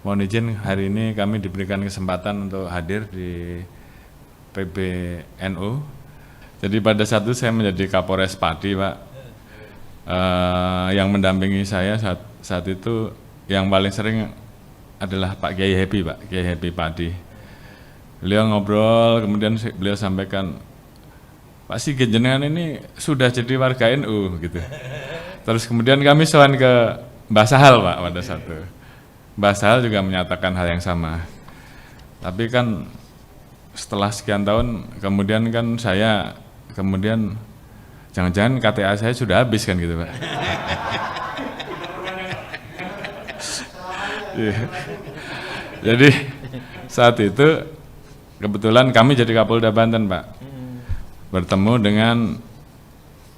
mohon izin hari ini kami diberikan kesempatan untuk hadir di PBNU. Jadi pada saat itu saya menjadi Kapolres Pati, Pak. Yang mendampingi saya saat itu yang paling sering adalah Pak Kiai Happy, Pak Kiai Happy Pati. Beliau ngobrol, kemudian beliau sampaikan, Pak Sigit jenengan ini sudah jadi warga NU gitu. Terus kemudian kami sowan ke Mbah Sahal, Pak, pada saat itu. Mbah Sahal juga menyatakan hal yang sama. Tapi kan setelah sekian tahun kemudian kan saya kemudian jangan-jangan KTA saya sudah habis kan gitu, Pak. Jadi saat itu kebetulan kami jadi Kapolda Banten, Pak. Bertemu dengan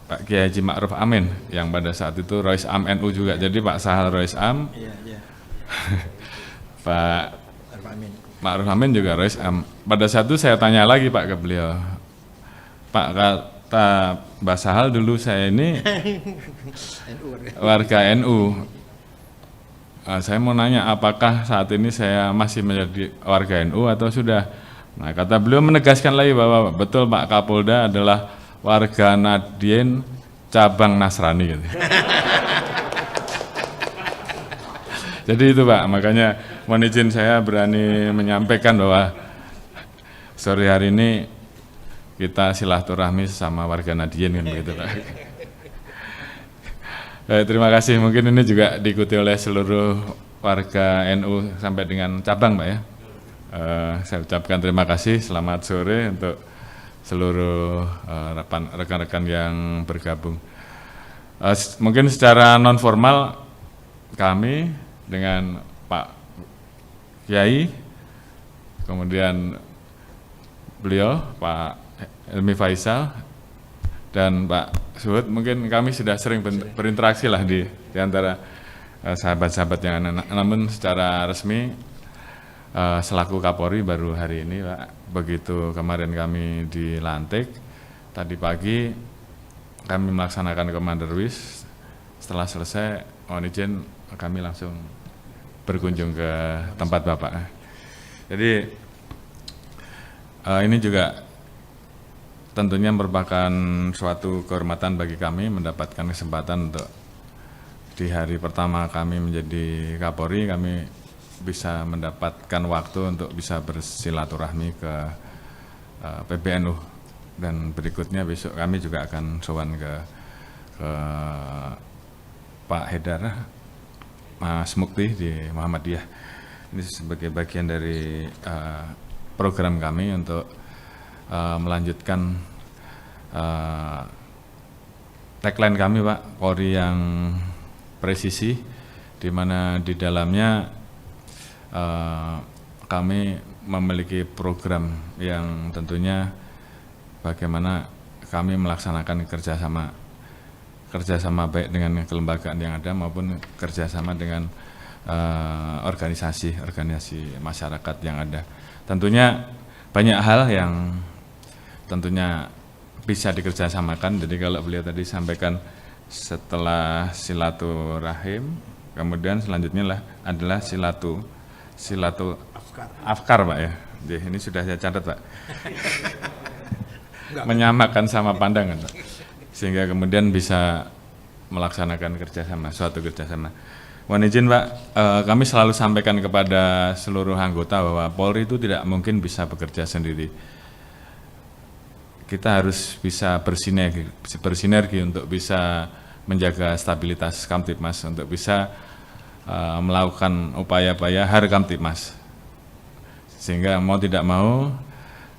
Pak Kiai Haji Ma'ruf Amin yang pada saat itu Rois Am NU juga. Jadi Pak Sahal Rois Am, Pak Ma'ruf Amin juga Rois Am. Pada saat itu saya tanya lagi, Pak, ke beliau, Pak, kata Mbak Sahal dulu saya ini warga NU. Saya mau nanya apakah saat ini saya masih menjadi warga NU atau sudah? Nah, kata beliau menegaskan lagi bahwa betul Pak Kapolda adalah warga Nahdien cabang Nasrani gitu. Jadi itu, Pak, makanya mohon izin saya berani menyampaikan bahwa sore hari ini kita silaturahmi sama warga Nahdien kan begitu, Pak. Terima kasih, mungkin ini juga diikuti oleh seluruh warga NU sampai dengan cabang, Pak ya. Saya ucapkan terima kasih, selamat sore untuk seluruh rekan-rekan yang bergabung. Mungkin secara non formal kami dengan Pak Kiai, kemudian beliau Pak Helmi Faisal dan Pak Suhud, mungkin kami sudah sering berinteraksi lah di antara sahabat-sahabat yang namun secara resmi selaku Kapolri baru hari ini, Pak. Begitu kemarin kami dilantik, tadi pagi kami melaksanakan Komanderwis. Setelah selesai, mohon izin kami langsung berkunjung ke tempat Bapak. Jadi ini juga tentunya merupakan suatu kehormatan bagi kami mendapatkan kesempatan untuk di hari pertama kami menjadi Kapolri, kami bisa mendapatkan waktu untuk bisa bersilaturahmi ke PBNU, dan berikutnya besok kami juga akan sowan ke Pak Haidar Mas Mukti di Muhammadiyah. Ini sebagai bagian dari program kami untuk melanjutkan tagline kami, Pak, Polri yang presisi, di mana di dalamnya kami memiliki program yang tentunya bagaimana kami melaksanakan kerjasama baik dengan kelembagaan yang ada maupun kerjasama dengan organisasi masyarakat yang ada. Tentunya banyak hal yang tentunya bisa dikerjasamakan. Jadi kalau beliau tadi sampaikan setelah silaturahim, kemudian selanjutnya adalah silatu afkar, Pak ya. Jadi, ini sudah saya catat, Pak. Menyamakan sama pandangan, Pak. Sehingga kemudian bisa melaksanakan suatu kerjasama. Mohon izin, Pak, kami selalu sampaikan kepada seluruh anggota bahwa Polri itu tidak mungkin bisa bekerja sendiri. Kita harus bisa bersinergi untuk bisa menjaga stabilitas Kamtibmas, untuk bisa melakukan upaya-upaya Har Kamtibmas, sehingga mau tidak mau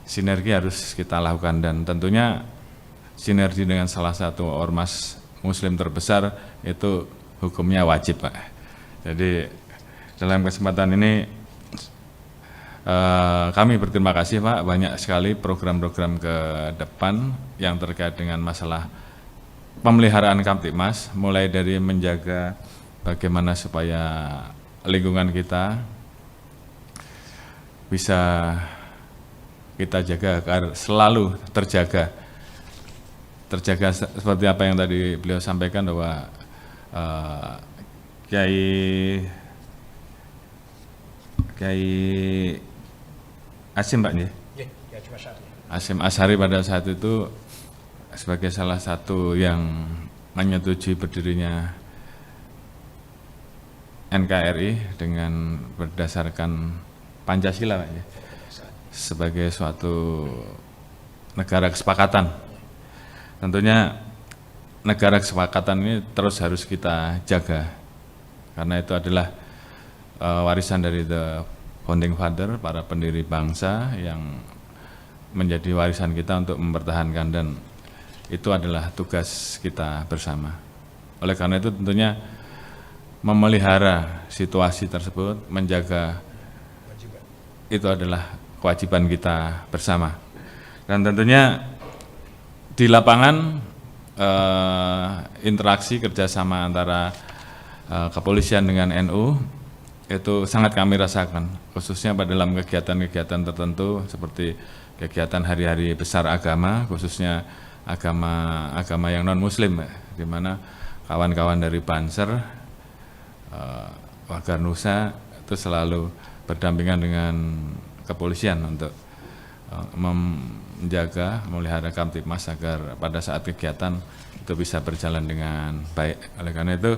sinergi harus kita lakukan, dan tentunya sinergi dengan salah satu ormas Muslim terbesar itu hukumnya wajib, Pak. Jadi dalam kesempatan ini kami berterima kasih, Pak, banyak sekali program-program ke depan yang terkait dengan masalah pemeliharaan Kamtibmas, mulai dari menjaga bagaimana supaya lingkungan kita bisa kita jaga agar selalu terjaga seperti apa yang tadi beliau sampaikan bahwa Kiai Kiai Hasyim Pak ya? Hasyim Asy'ari pada saat itu sebagai salah satu yang menyetujui berdirinya NKRI dengan berdasarkan Pancasila Pak ya? Sebagai suatu negara kesepakatan. Tentunya negara kesepakatan ini terus harus kita jaga karena itu adalah warisan dari the founding father, para pendiri bangsa yang menjadi warisan kita untuk mempertahankan, dan itu adalah tugas kita bersama. Oleh karena itu tentunya memelihara situasi tersebut, menjaga itu adalah kewajiban kita bersama. Dan tentunya di lapangan interaksi kerjasama antara kepolisian dengan NU itu sangat kami rasakan, khususnya pada dalam kegiatan-kegiatan tertentu seperti kegiatan hari-hari besar agama, khususnya agama yang non-muslim, di mana kawan-kawan dari Banser, Warga Nusa itu selalu berdampingan dengan kepolisian untuk menjaga, memelihara Kamtibmas agar pada saat kegiatan itu bisa berjalan dengan baik. Oleh karena itu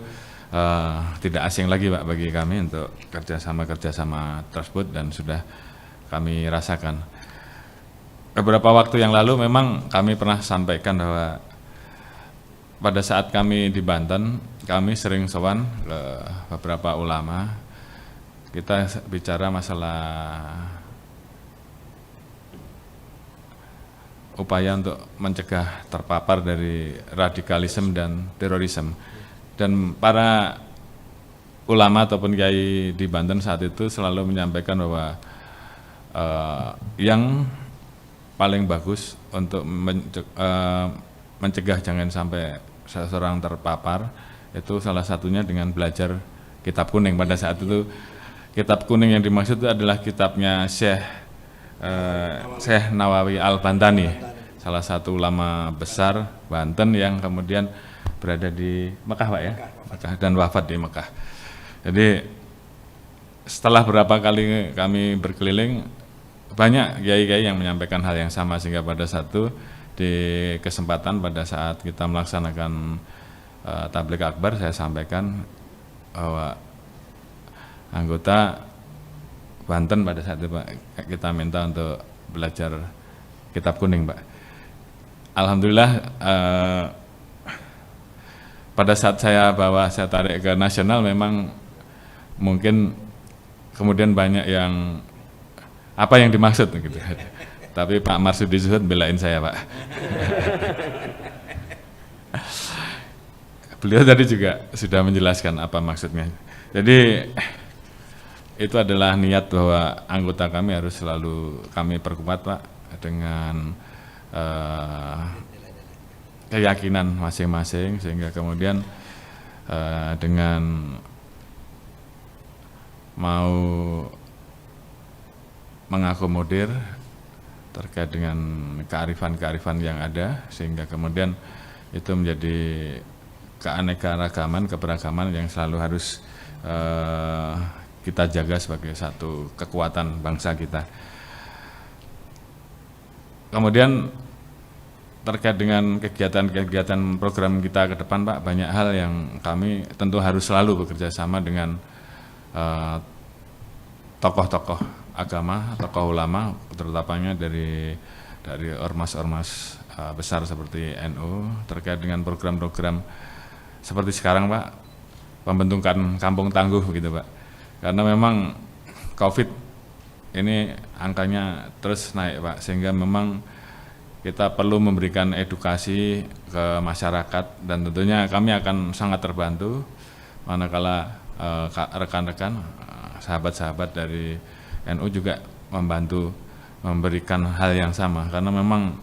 tidak asing lagi Pak bagi kami untuk kerjasama tersebut, dan sudah kami rasakan. Beberapa waktu yang lalu memang kami pernah sampaikan bahwa pada saat kami di Banten, kami sering sowan ke beberapa ulama. Kita bicara masalah upaya untuk mencegah terpapar dari radikalisme dan terorisme. Dan para ulama ataupun kiai di Banten saat itu selalu menyampaikan bahwa yang paling bagus untuk mencegah jangan sampai seseorang terpapar itu salah satunya dengan belajar kitab kuning. Pada saat itu kitab kuning yang dimaksud itu adalah kitabnya Syekh Nawawi Al-Bantani, salah satu ulama besar Banten yang kemudian berada di Mekah Pak ya, Mekah, dan wafat di Mekah. Jadi setelah berapa kali kami berkeliling, banyak kiai-kiai yang menyampaikan hal yang sama, sehingga pada satu di kesempatan pada saat kita melaksanakan tabligh akbar, saya sampaikan bahwa anggota Banten pada saat itu Pak, kita minta untuk belajar kitab kuning Pak. Alhamdulillah pada saat saya tarik ke nasional, memang mungkin kemudian banyak yang apa yang dimaksud gitu. Tapi Pak Marsudi Zuhud belain saya Pak. Beliau tadi juga sudah menjelaskan apa maksudnya. Jadi itu adalah niat bahwa anggota kami harus selalu kami perkuat Pak dengan keyakinan masing-masing, sehingga kemudian dengan mau mengakomodir terkait dengan kearifan-kearifan yang ada, sehingga kemudian itu menjadi keanekaragaman, keberagaman yang selalu harus kita jaga sebagai satu kekuatan bangsa kita. Kemudian terkait dengan kegiatan-kegiatan program kita ke depan Pak, banyak hal yang kami tentu harus selalu bekerja sama dengan tokoh-tokoh agama, tokoh ulama, terutamanya dari ormas-ormas besar seperti NU, terkait dengan program-program seperti sekarang Pak, pembentukan kampung tangguh begitu Pak. Karena memang COVID ini angkanya terus naik Pak, sehingga memang kita perlu memberikan edukasi ke masyarakat, dan tentunya kami akan sangat terbantu manakala rekan-rekan, sahabat-sahabat dari NU juga membantu memberikan hal yang sama, karena memang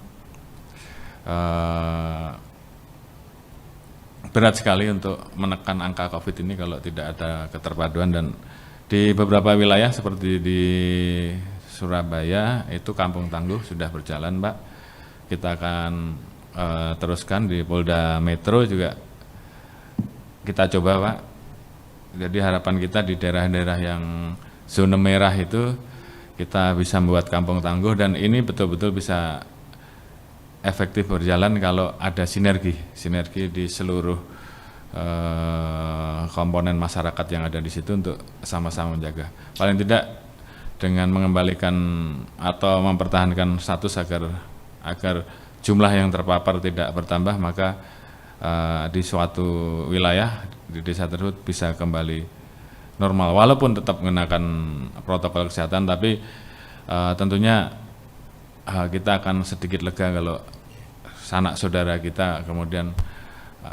berat sekali untuk menekan angka COVID ini kalau tidak ada keterpaduan. Dan di beberapa wilayah seperti di Surabaya itu kampung tangguh sudah berjalan Pak. Kita akan teruskan di Polda Metro juga kita coba Pak. Jadi harapan kita di daerah-daerah yang zona merah itu kita bisa membuat kampung tangguh, dan ini betul-betul bisa efektif berjalan kalau ada sinergi di seluruh komponen masyarakat yang ada di situ untuk sama-sama menjaga. Paling tidak dengan mengembalikan atau mempertahankan status agar jumlah yang terpapar tidak bertambah, maka di suatu wilayah di desa tersebut bisa kembali normal, walaupun tetap menggunakan protokol kesehatan, tapi tentunya kita akan sedikit lega kalau sanak saudara kita kemudian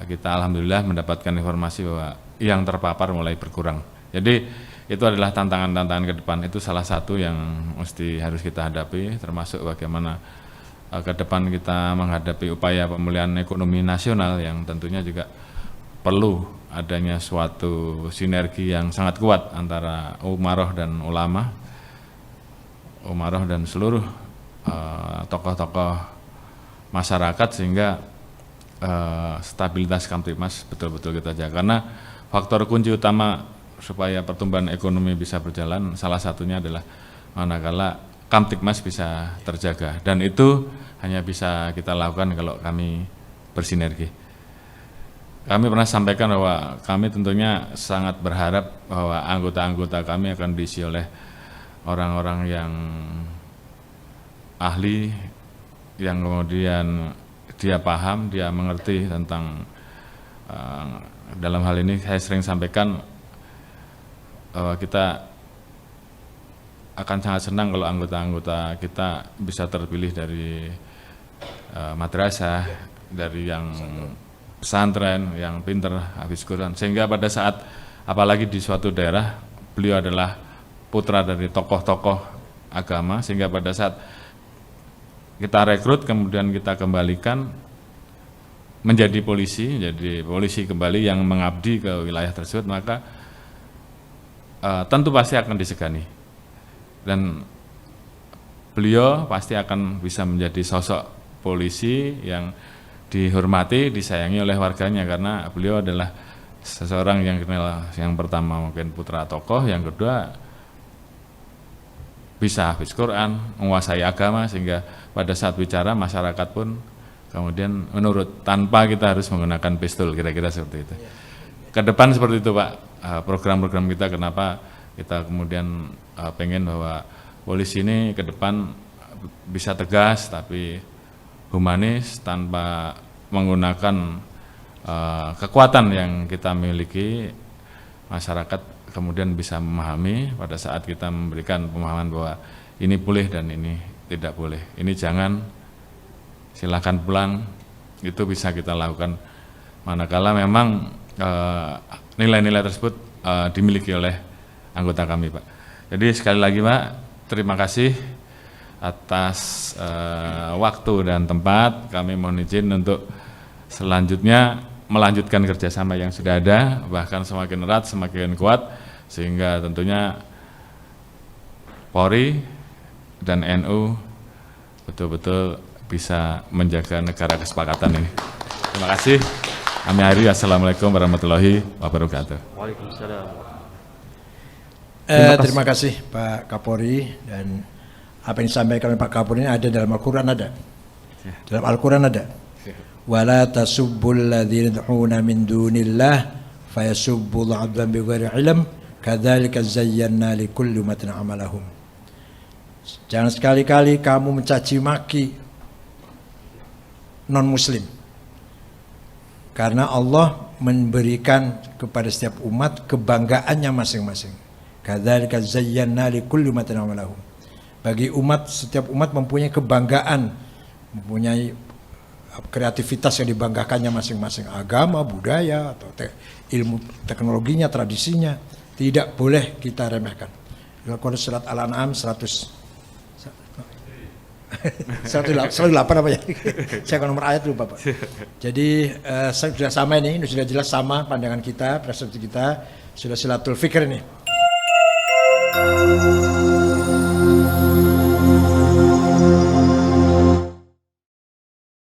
kita alhamdulillah mendapatkan informasi bahwa yang terpapar mulai berkurang. Jadi itu adalah tantangan-tantangan ke depan, itu salah satu yang mesti harus kita hadapi, termasuk bagaimana ke depan kita menghadapi upaya pemulihan ekonomi nasional yang tentunya juga perlu adanya suatu sinergi yang sangat kuat antara umaroh dan ulama, umaroh dan seluruh tokoh-tokoh masyarakat, sehingga stabilitas Kamtibmas betul-betul kita jaga. Karena faktor kunci utama supaya pertumbuhan ekonomi bisa berjalan, salah satunya adalah manakala Kamtibmas bisa terjaga, dan itu hanya bisa kita lakukan kalau kami bersinergi. Kami pernah sampaikan bahwa kami tentunya sangat berharap bahwa anggota-anggota kami akan diisi oleh orang-orang yang ahli, yang kemudian dia paham, dia mengerti tentang dalam hal ini saya sering sampaikan bahwa kita akan sangat senang kalau anggota-anggota kita bisa terpilih dari madrasah, dari yang pesantren, yang pinter, hafiz Quran, sehingga pada saat apalagi di suatu daerah beliau adalah putra dari tokoh-tokoh agama, sehingga pada saat kita rekrut kemudian kita kembalikan menjadi polisi kembali yang mengabdi ke wilayah tersebut, maka tentu pasti akan disegani, dan beliau pasti akan bisa menjadi sosok polisi yang dihormati, disayangi oleh warganya, karena beliau adalah seseorang yang kenal, yang pertama mungkin putra tokoh, yang kedua bisa hafiz Quran, menguasai agama, sehingga pada saat bicara masyarakat pun kemudian menurut, tanpa kita harus menggunakan pistol, kira-kira seperti itu. Ke depan seperti itu Pak, program-program kita, kenapa kita kemudian pengen bahwa polisi ini ke depan bisa tegas tapi humanis, tanpa menggunakan kekuatan yang kita miliki, masyarakat kemudian bisa memahami pada saat kita memberikan pemahaman bahwa ini boleh dan ini tidak boleh, ini jangan, silakan pulang, itu bisa kita lakukan manakala memang nilai-nilai tersebut dimiliki oleh anggota kami Pak. Jadi sekali lagi Pak, terima kasih atas waktu dan tempat. Kami mohon izin untuk selanjutnya melanjutkan kerjasama yang sudah ada, bahkan semakin erat, semakin kuat, sehingga tentunya Polri dan NU betul-betul bisa menjaga negara kesepakatan ini. Terima kasih. Kami akhiri. Assalamualaikum warahmatullahi wabarakatuh. Waalaikumsalam. Terima kasih Pak Kapolri, dan apa yang disampaikan oleh Pak Kapolri ini ada dalam Al-Quran, ada. Dalam Al-Quran ada. Wala tasubbul ladzina yad'una min dunillah fayasubbul 'adwan bighairi ilm kadzalika zayyana likulli ummatin 'amalahum. Jangan sekali-kali kamu mencaci maki non muslim, karena Allah memberikan kepada setiap umat kebanggaannya masing-masing. Kadzalika zayyana likulli ummatin 'amalahum. Bagi umat, setiap umat mempunyai kebanggaan, mempunyai kreativitas yang dibanggakannya masing-masing, agama, budaya, atau ilmu teknologinya, tradisinya, tidak boleh kita remehkan. Al-Quran surat Al-An'am 108 apa ya? Saya akan nomor ayat lupa Pak. Jadi sudah sama ini sudah jelas sama pandangan kita, persepsi kita, sudah silatul fikir ini.